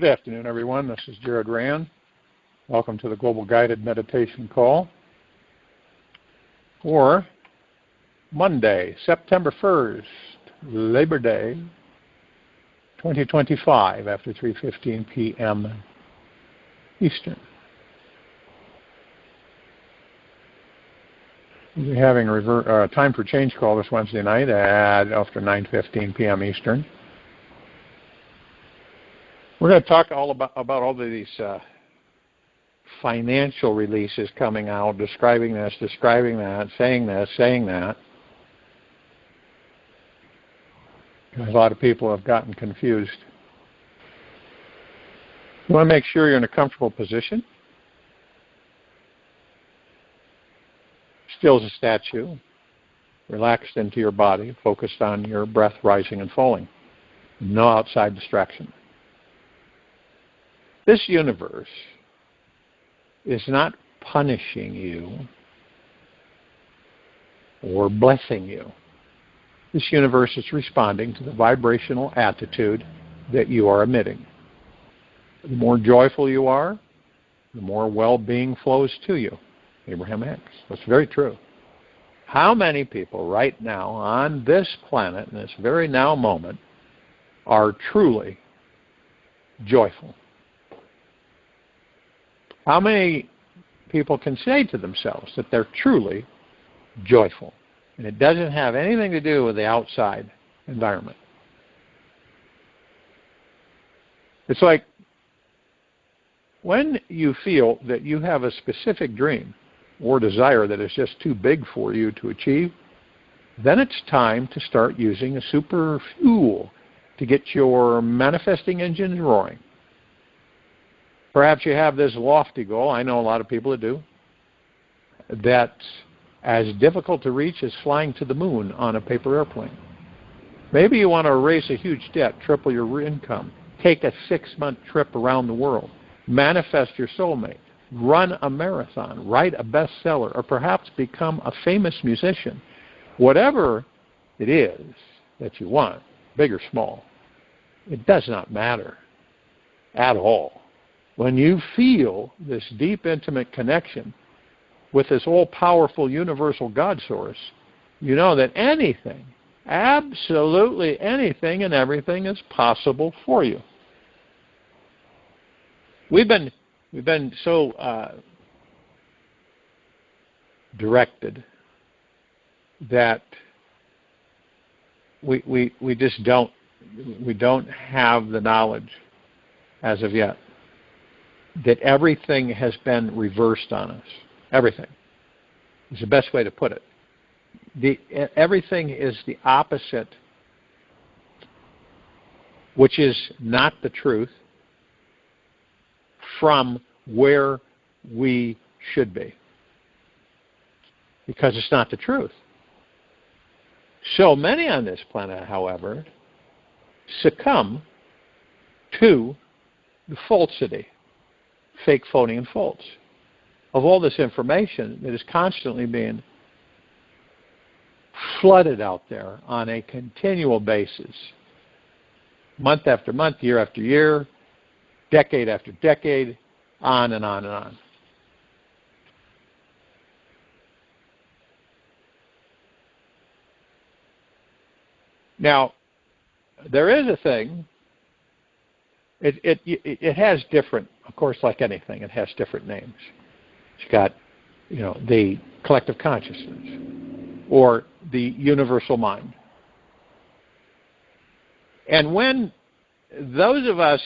Good afternoon, everyone. This is Jared Rand. Welcome to the Global Guided Meditation Call for Monday, September 1st, Labor Day, 2025, after 3:15 p.m. Eastern. We'll be having a time for change call this Wednesday night after 9:15 p.m. Eastern. We're going to talk all about all of these financial releases coming out, describing this, describing that, saying this, saying that. A lot of people have gotten confused. You want to make sure you're in a comfortable position. Still as a statue, relaxed into your body, focused on your breath rising and falling. No outside distraction. This universe is not punishing you or blessing you. This universe is responding to the vibrational attitude that you are emitting. The more joyful you are, the more well-being flows to you. Abraham Hicks. That's very true. How many people right now on this planet, in this very now moment, are truly joyful? How many people can say to themselves that they're truly joyful? And it doesn't have anything to do with the outside environment. It's like when you feel that you have a specific dream or desire that is just too big for you to achieve, then it's time to start using a super fuel to get your manifesting engines roaring. Perhaps you have this lofty goal, I know a lot of people that do, that's as difficult to reach as flying to the moon on a paper airplane. Maybe you want to erase a huge debt, triple your income, take a 6-month trip around the world, manifest your soulmate, run a marathon, write a bestseller, or perhaps become a famous musician. Whatever it is that you want, big or small, it does not matter at all. When you feel this deep, intimate connection with this all-powerful, universal God source, you know that anything, absolutely anything and everything is possible for you. We've been so directed that we just don't have the knowledge as of yet that everything has been reversed on us. Everything is the best way to put it. Everything is the opposite, which is not the truth, from where we should be. Because it's not the truth. So many on this planet, however, succumb to the falsity, fake, phony, and false, of all this information that is constantly being flooded out there on a continual basis, month after month, year after year, decade after decade, on and on and on. Now, there is a thing. It has different, of course, like anything, it has different names. It's got, the collective consciousness or the universal mind. And when those of us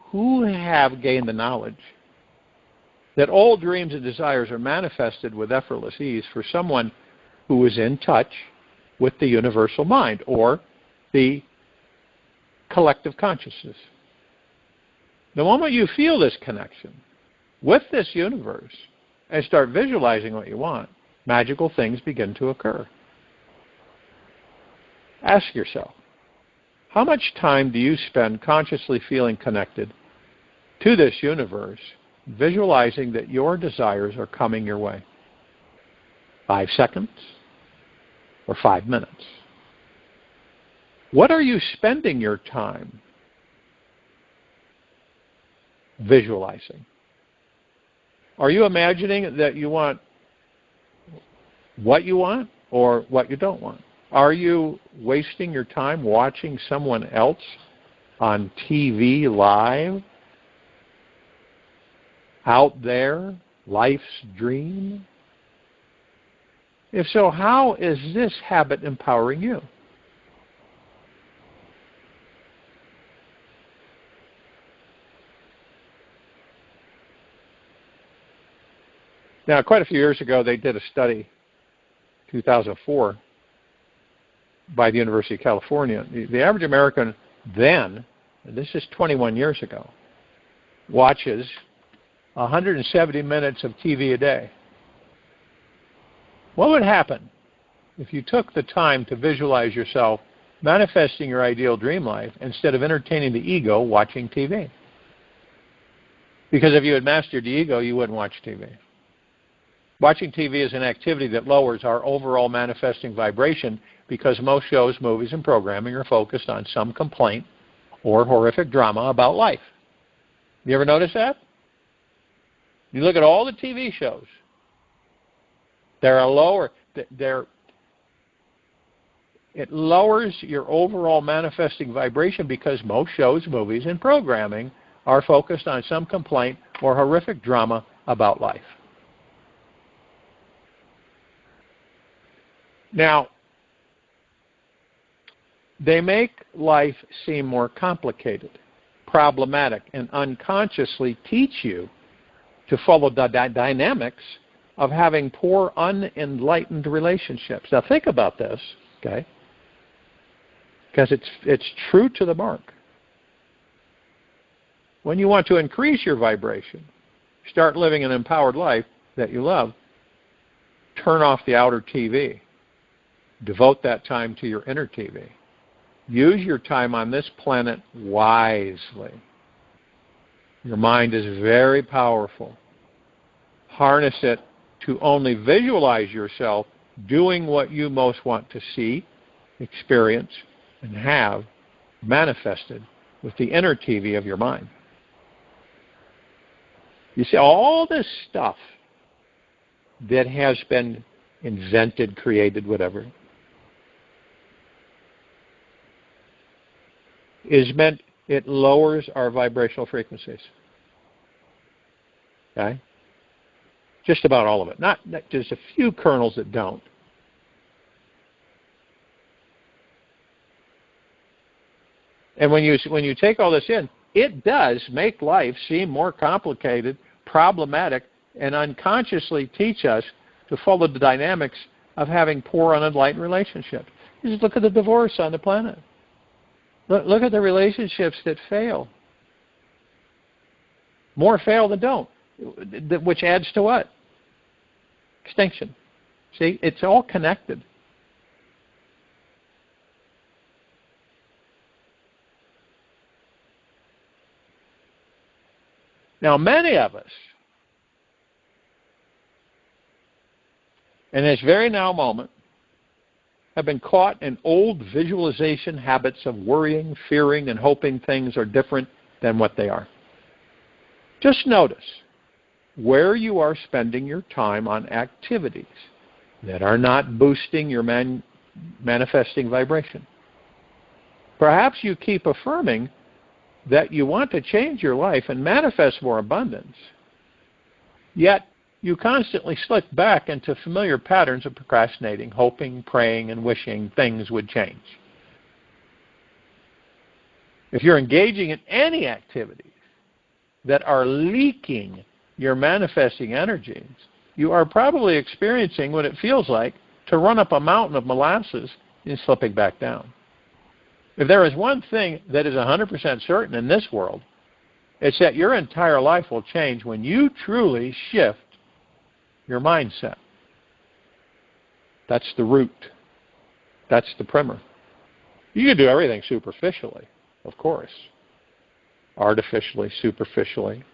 who have gained the knowledge that all dreams and desires are manifested with effortless ease for someone who is in touch with the universal mind or the collective consciousness. The moment you feel this connection with this universe and start visualizing what you want, magical things begin to occur. Ask yourself, how much time do you spend consciously feeling connected to this universe, visualizing that your desires are coming your way? 5 seconds or 5 minutes? What are you spending your time visualizing? Are you imagining that you want what you want or what you don't want? Are you wasting your time watching someone else on TV live, out there, life's dream? If so, how is this habit empowering you? Now, quite a few years ago, they did a study, 2004, by the University of California. The average American then, and this is 21 years ago, watches 170 minutes of TV a day. What would happen if you took the time to visualize yourself manifesting your ideal dream life instead of entertaining the ego watching TV? Because if you had mastered the ego, you wouldn't watch TV. Watching TV is an activity that lowers our overall manifesting vibration because most shows, movies, and programming are focused on some complaint or horrific drama about life. You ever notice that? You look at all the TV shows. It lowers your overall manifesting vibration because most shows, movies, and programming are focused on some complaint or horrific drama about life. Now, they make life seem more complicated, problematic, and unconsciously teach you to follow the dynamics of having poor, unenlightened relationships. Now, think about this, okay? Because it's true to the mark. When you want to increase your vibration, start living an empowered life that you love, turn off the outer TV. Devote that time to your inner TV. Use your time on this planet wisely. Your mind is very powerful. Harness it to only visualize yourself doing what you most want to see, experience, and have manifested with the inner TV of your mind. You see, all this stuff that has been invented, created, whatever, is meant, it lowers our vibrational frequencies. Okay? Just about all of it. Not just a few kernels that don't. And when you take all this in, it does make life seem more complicated, problematic, and unconsciously teach us to follow the dynamics of having poor, unenlightened relationships. You just look at the divorce on the planet. Look at the relationships that fail. More fail than don't, which adds to what? Extinction. See, it's all connected. Now, many of us, in this very now moment, have been caught in old visualization habits of worrying, fearing, and hoping things are different than what they are. Just notice where you are spending your time on activities that are not boosting your manifesting vibration. Perhaps you keep affirming that you want to change your life and manifest more abundance, yet you constantly slip back into familiar patterns of procrastinating, hoping, praying, and wishing things would change. If you're engaging in any activities that are leaking your manifesting energies, you are probably experiencing what it feels like to run up a mountain of molasses and slipping back down. If there is one thing that is 100% certain in this world, it's that your entire life will change when you truly shift your mindset. That's the root. That's the primer. You can do everything superficially, of course, artificially, superficially,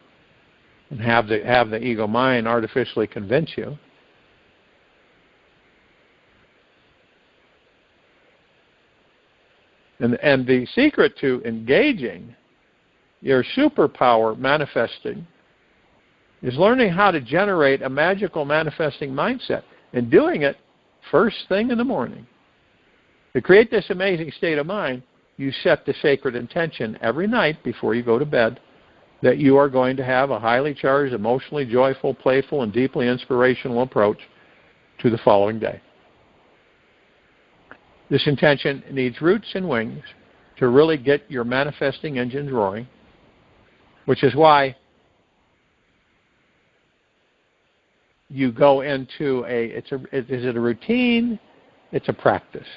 and have the ego mind artificially convince you. And the secret to engaging your superpower manifesting is learning how to generate a magical manifesting mindset and doing it first thing in the morning. To create this amazing state of mind, you set the sacred intention every night before you go to bed that you are going to have a highly charged, emotionally joyful, playful, and deeply inspirational approach to the following day. This intention needs roots and wings to really get your manifesting engines roaring, which is why you go into is it a routine? It's a practice.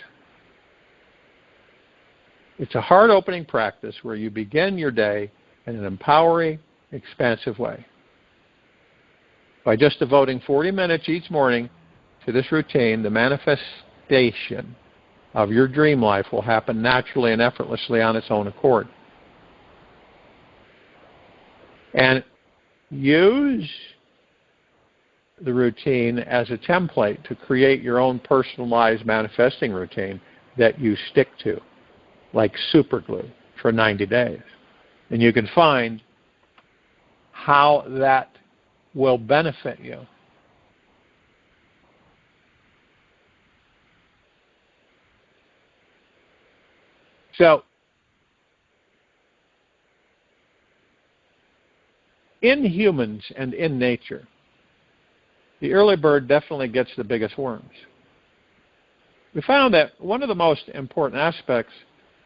It's a heart-opening practice where you begin your day in an empowering, expansive way. By just devoting 40 minutes each morning to this routine, the manifestation of your dream life will happen naturally and effortlessly on its own accord. And use the routine as a template to create your own personalized manifesting routine that you stick to, like super glue, for 90 days. And you can find how that will benefit you. So, in humans and in nature, the early bird definitely gets the biggest worms. We found that one of the most important aspects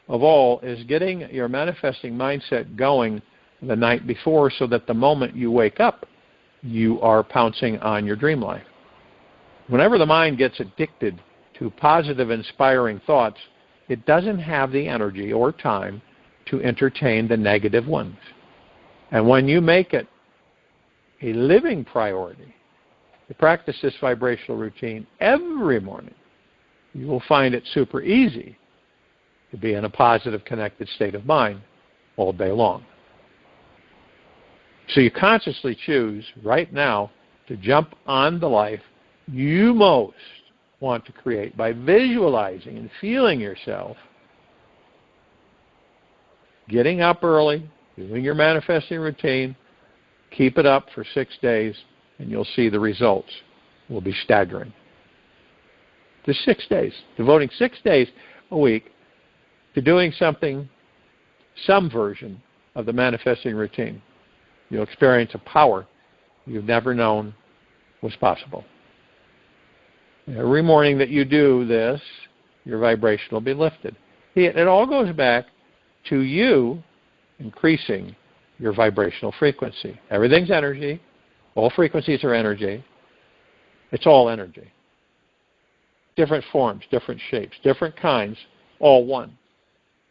of all is getting your manifesting mindset going the night before so that the moment you wake up, you are pouncing on your dream life. Whenever the mind gets addicted to positive, inspiring thoughts, it doesn't have the energy or time to entertain the negative ones. And when you make it a living priority to practice this vibrational routine every morning, you will find it super easy to be in a positive, connected state of mind all day long. So you consciously choose right now to jump on the life you most want to create by visualizing and feeling yourself getting up early, doing your manifesting routine. Keep it up for 6 days, and you'll see the results will be staggering. Just 6 days, devoting 6 days a week to doing something, some version of the manifesting routine. You'll experience a power you've never known was possible. Every morning that you do this, your vibration will be lifted. It all goes back to you increasing your vibrational frequency. Everything's energy. All frequencies are energy. It's all energy. Different forms, different shapes, different kinds, all one.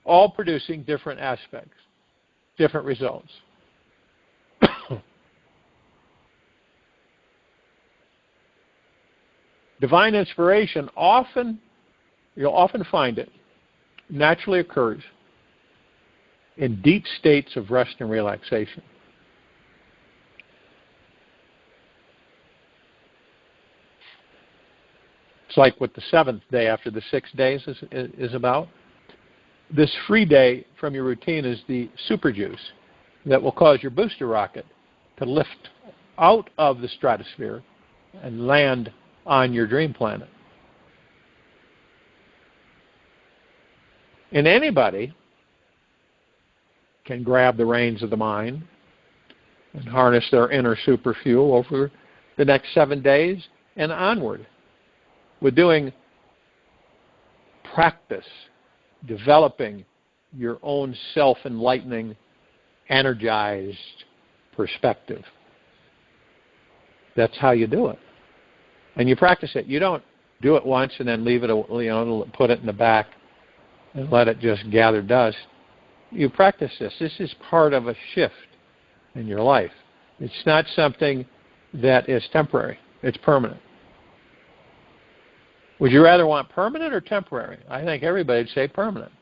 All producing different aspects, different results. Divine inspiration you'll often find it, naturally occurs in deep states of rest and relaxation. It's like what the 7th day after the 6 days is about. This free day from your routine is the super juice that will cause your booster rocket to lift out of the stratosphere and land on your dream planet. And anybody can grab the reins of the mind and harness their inner super fuel over the next 7 days and onward with doing practice, developing your own self-enlightening, energized perspective. That's how you do it. And you practice it. You don't do it once and then leave it, put it in the back and let it just gather dust. You practice this. This is part of a shift in your life. It's not something that is temporary. It's permanent. Would you rather want permanent or temporary? I think everybody would say permanent.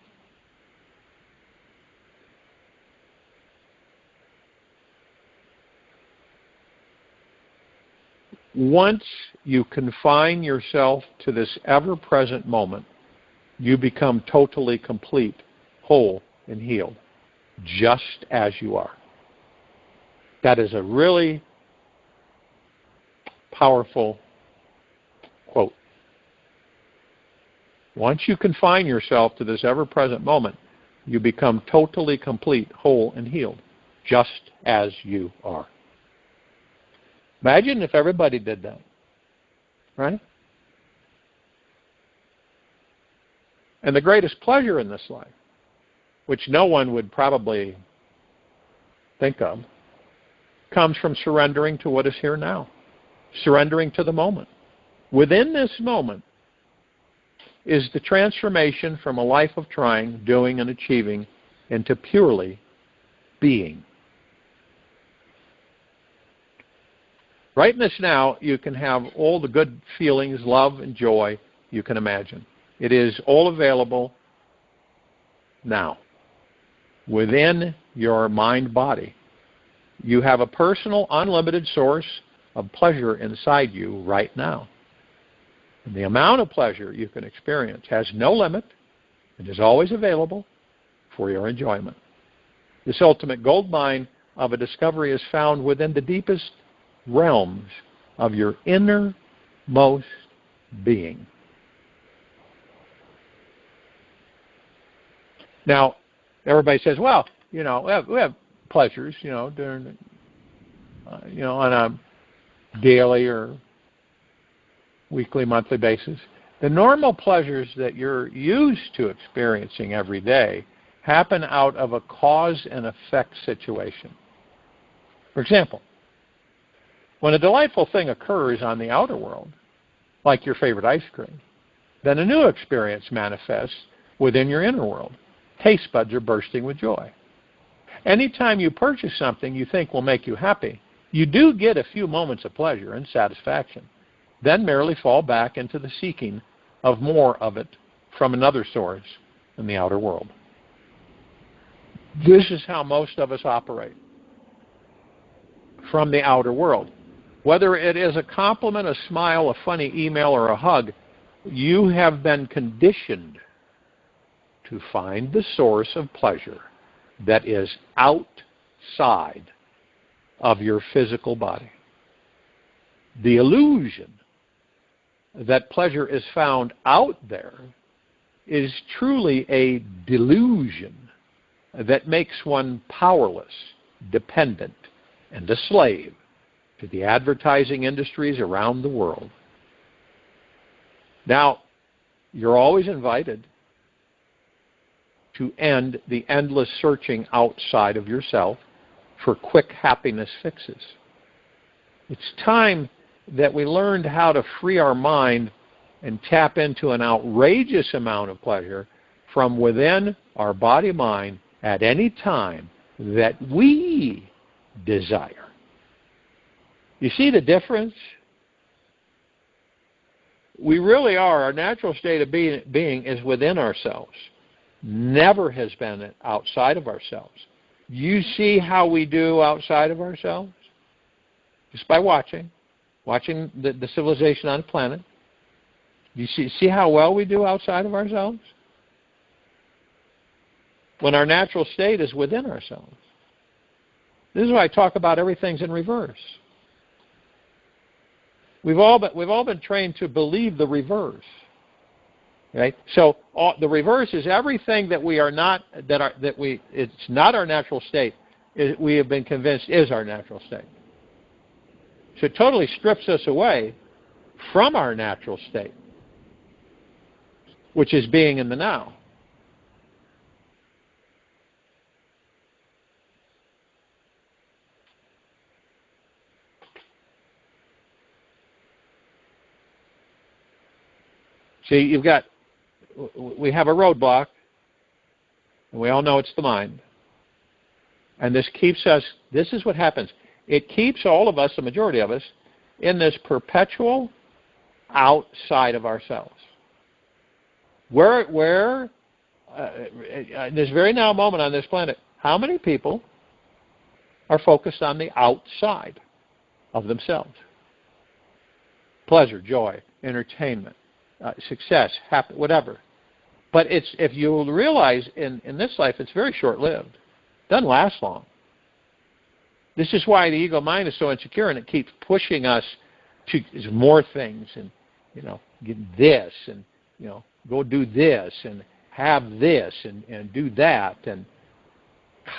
Once you confine yourself to this ever-present moment, you become totally complete, whole, and healed. just as you are. That is a really powerful quote. Once you confine yourself to this ever-present moment, you become totally complete, whole, and healed, just as you are. Imagine if everybody did that, right? And the greatest pleasure in this life, which no one would probably think of, comes from surrendering to what is here now, surrendering to the moment. Within this moment is the transformation from a life of trying, doing, and achieving into purely being. Right in this now, you can have all the good feelings, love, and joy you can imagine. It is all available now. Within your mind-body, you have a personal, unlimited source of pleasure inside you right now. And the amount of pleasure you can experience has no limit and is always available for your enjoyment. This ultimate gold mine of a discovery is found within the deepest realms of your innermost being. Now, everybody says, well, we have pleasures, during, on a daily or weekly, monthly basis. The normal pleasures that you're used to experiencing every day happen out of a cause and effect situation. For example, when a delightful thing occurs on the outer world, like your favorite ice cream, then a new experience manifests within your inner world. Taste buds are bursting with joy. Anytime you purchase something you think will make you happy, you do get a few moments of pleasure and satisfaction, then merely fall back into the seeking of more of it from another source in the outer world. This is how most of us operate from the outer world. Whether it is a compliment, a smile, a funny email, or a hug, you have been conditioned to find the source of pleasure that is outside of your physical body. The illusion that pleasure is found out there is truly a delusion that makes one powerless, dependent, and a slave to the advertising industries around the world. Now, you're always invited to end the endless searching outside of yourself for quick happiness fixes. It's time that we learned how to free our mind and tap into an outrageous amount of pleasure from within our body-mind at any time that we desire. You see the difference? We really are. Our natural state of being is within ourselves. Never has been outside of ourselves. You see how we do outside of ourselves? Just by watching the civilization on the planet. You see how well we do outside of ourselves? When our natural state is within ourselves. This is why I talk about everything's in reverse. We've all been trained to believe the reverse. Right? So the reverse is everything that we are not, it's not our natural state, we have been convinced is our natural state. So it totally strips us away from our natural state, which is being in the now. See, we have a roadblock, and we all know it's the mind. And this is what happens. It keeps all of us, the majority of us, in this perpetual outside of ourselves. In this very now moment on this planet, how many people are focused on the outside of themselves? Pleasure, joy, entertainment, success, happy, whatever. But if you realize in this life, it's very short-lived. Doesn't last long. This is why the ego mind is so insecure, and it keeps pushing us to more things, and get this, and go do this, and have this, and do that, and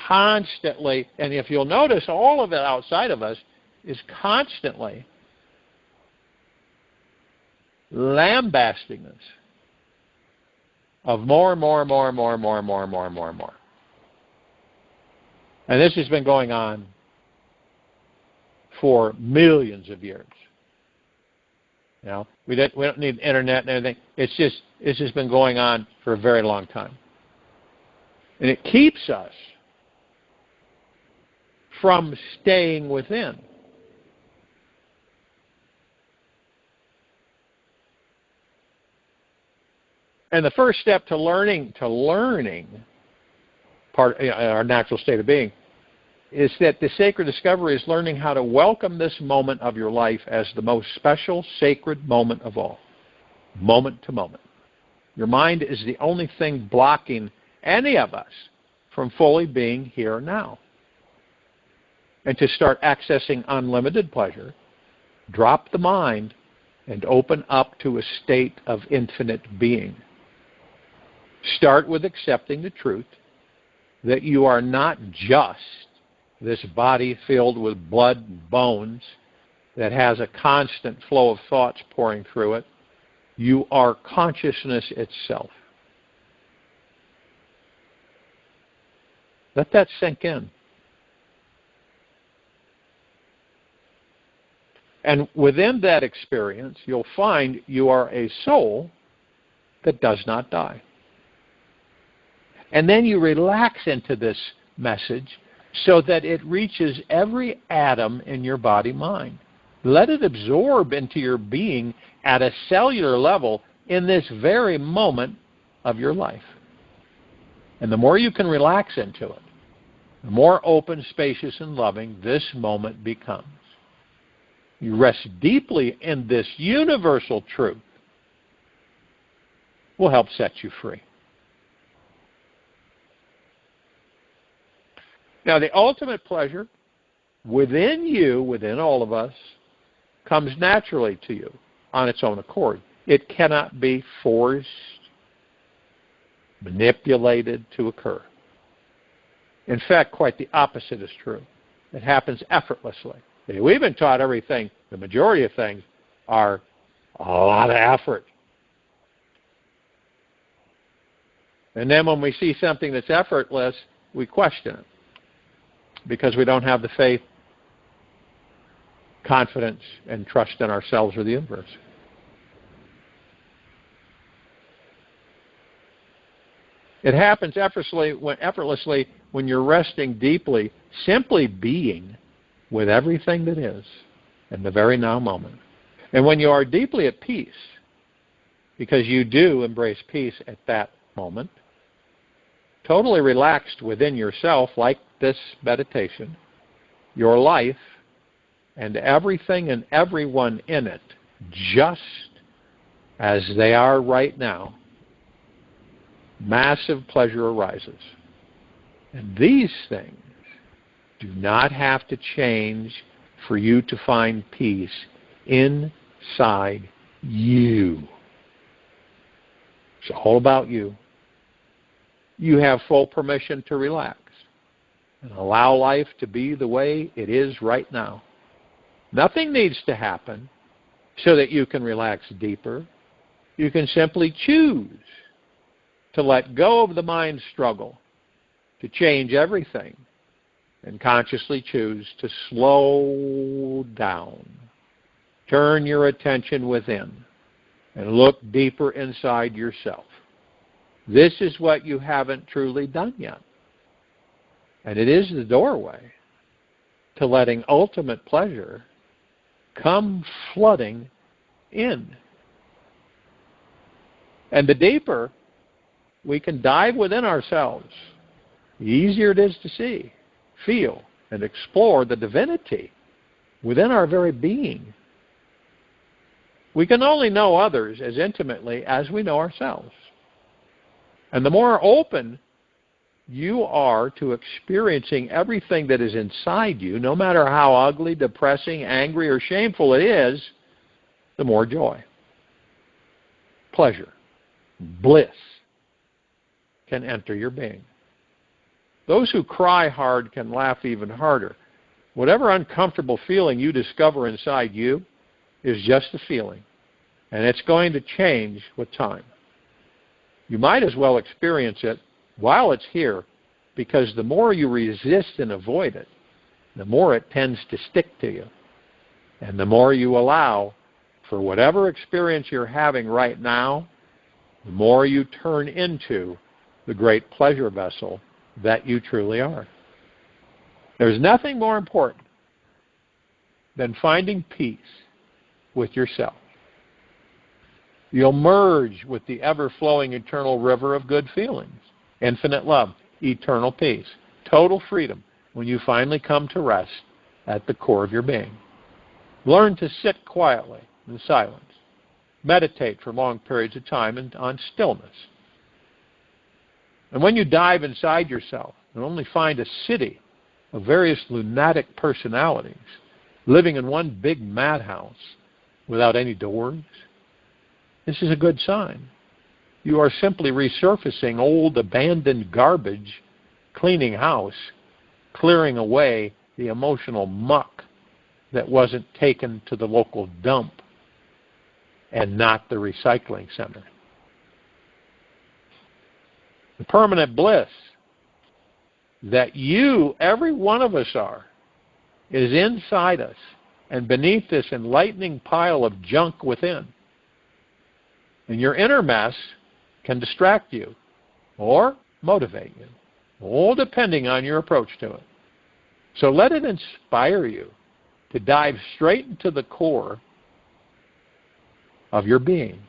constantly. And if you'll notice, all of it outside of us is constantly lambasting us of more and more and more and more and more and more and more and more and more. And this has been going on for millions of years. We don't need internet and everything. It's just been going on for a very long time. And it keeps us from staying within. And the first step to learning our natural state of being is that the sacred discovery is learning how to welcome this moment of your life as the most special, sacred moment of all. Moment to moment. Your mind is the only thing blocking any of us from fully being here now. And to start accessing unlimited pleasure, drop the mind and open up to a state of infinite being. Start with accepting the truth that you are not just this body filled with blood and bones that has a constant flow of thoughts pouring through it. You are consciousness itself. Let that sink in. And within that experience, you'll find you are a soul that does not die. And then you relax into this message so that it reaches every atom in your body-mind. Let it absorb into your being at a cellular level in this very moment of your life. And the more you can relax into it, the more open, spacious, and loving this moment becomes. You rest deeply in this universal truth will help set you free. Now, the ultimate pleasure within you, within all of us, comes naturally to you on its own accord. It cannot be forced, manipulated to occur. In fact, quite the opposite is true. It happens effortlessly. We've been taught everything, the majority of things, are a lot of effort. And then when we see something that's effortless, we question it because we don't have the faith, confidence, and trust in ourselves or the universe. It happens effortlessly when you're resting deeply, simply being with everything that is in the very now moment. And when you are deeply at peace, because you do embrace peace at that moment, totally relaxed within yourself, like this meditation, your life and everything and everyone in it, just as they are right now, massive pleasure arises. And these things do not have to change for you to find peace inside you. It's all about you. You have full permission to relax and allow life to be the way it is right now. Nothing needs to happen so that you can relax deeper. You can simply choose to let go of the mind struggle, to change everything, and consciously choose to slow down. Turn your attention within and look deeper inside yourself. This is what you haven't truly done yet. And it is the doorway to letting ultimate pleasure come flooding in. And the deeper we can dive within ourselves, the easier it is to see, feel, and explore the divinity within our very being. We can only know others as intimately as we know ourselves. And the more open you are to experiencing everything that is inside you, no matter how ugly, depressing, angry, or shameful it is, the more joy, pleasure, bliss can enter your being. Those who cry hard can laugh even harder. Whatever uncomfortable feeling you discover inside you is just a feeling, and it's going to change with time. You might as well experience it while it's here, because the more you resist and avoid it, the more it tends to stick to you. And the more you allow for whatever experience you're having right now, the more you turn into the great pleasure vessel that you truly are. There's nothing more important than finding peace with yourself. You'll merge with the ever-flowing eternal river of good feelings, infinite love, eternal peace, total freedom when you finally come to rest at the core of your being. Learn to sit quietly in silence. Meditate for long periods of time on stillness. And when you dive inside yourself and only find a city of various lunatic personalities living in one big madhouse without any doors, this is a good sign. You are simply resurfacing old abandoned garbage, cleaning house, clearing away the emotional muck that wasn't taken to the local dump and not the recycling center. The permanent bliss that you, every one of us are, is inside us and beneath this enlightening pile of junk within. And your inner mess can distract you or motivate you, all depending on your approach to it. So let it inspire you to dive straight into the core of your being.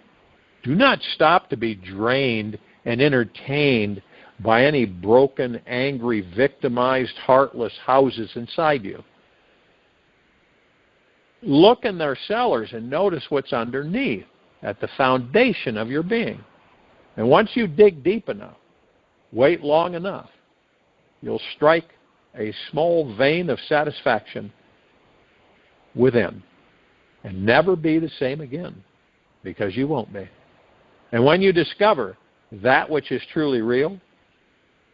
Do not stop to be drained and entertained by any broken, angry, victimized, heartless houses inside you. Look in their cellars and notice what's underneath, at the foundation of your being. And once you dig deep enough, wait long enough, you'll strike a small vein of satisfaction within and never be the same again, because you won't be. And when you discover that which is truly real,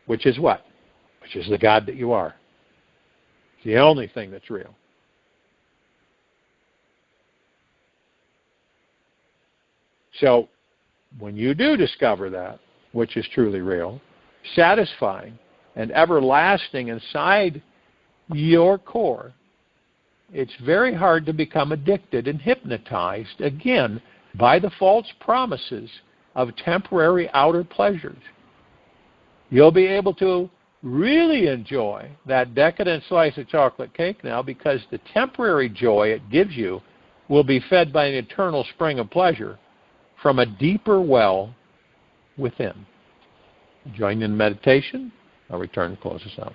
which is what? Which is the God that you are. It's the only thing that's real. So, when you do discover that, which is truly real, satisfying, and everlasting inside your core, it's very hard to become addicted and hypnotized again by the false promises of temporary outer pleasures. You'll be able to really enjoy that decadent slice of chocolate cake now, because the temporary joy it gives you will be fed by an eternal spring of pleasure from a deeper well within. Join in meditation. I'll return to close us out.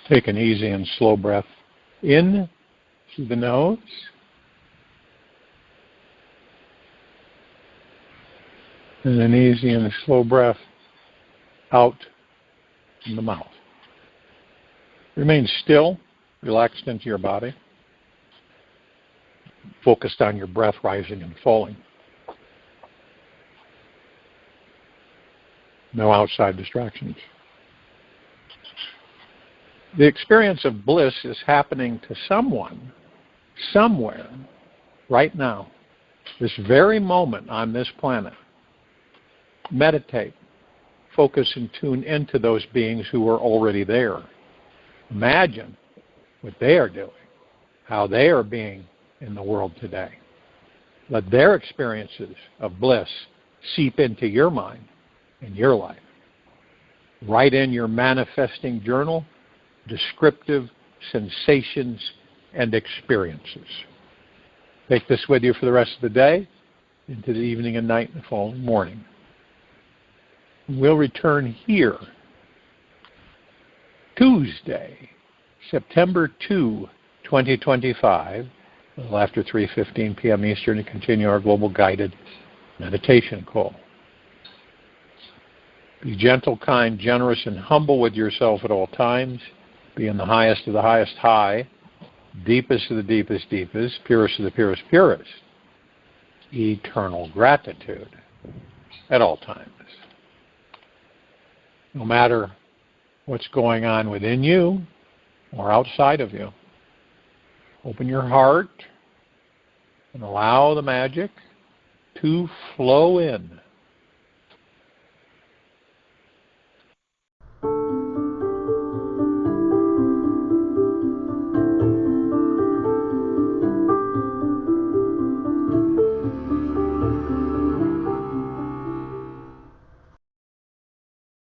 Take an easy and slow breath in through the nose. And an easy and slow breath out from the mouth. Remain still, relaxed into your body, focused on your breath rising and falling. No outside distractions. The experience of bliss is happening to someone, somewhere, right now, this very moment on this planet. Meditate, focus and tune into those beings who are already there. Imagine what they are doing, how they are being in the world today. Let their experiences of bliss seep into your mind and your life. Write in your manifesting journal descriptive sensations and experiences. Take this with you for the rest of the day, into the evening and night and the following morning. We'll return here Tuesday, September 2, 2025, a little after 3:15 p.m. Eastern, to continue our global guided meditation call. Be gentle, kind, generous, and humble with yourself at all times. Be in the highest of the highest high, deepest of the deepest deepest, purest of the purest purest. Eternal gratitude at all times. No matter what's going on within you or outside of you, open your heart and allow the magic to flow in.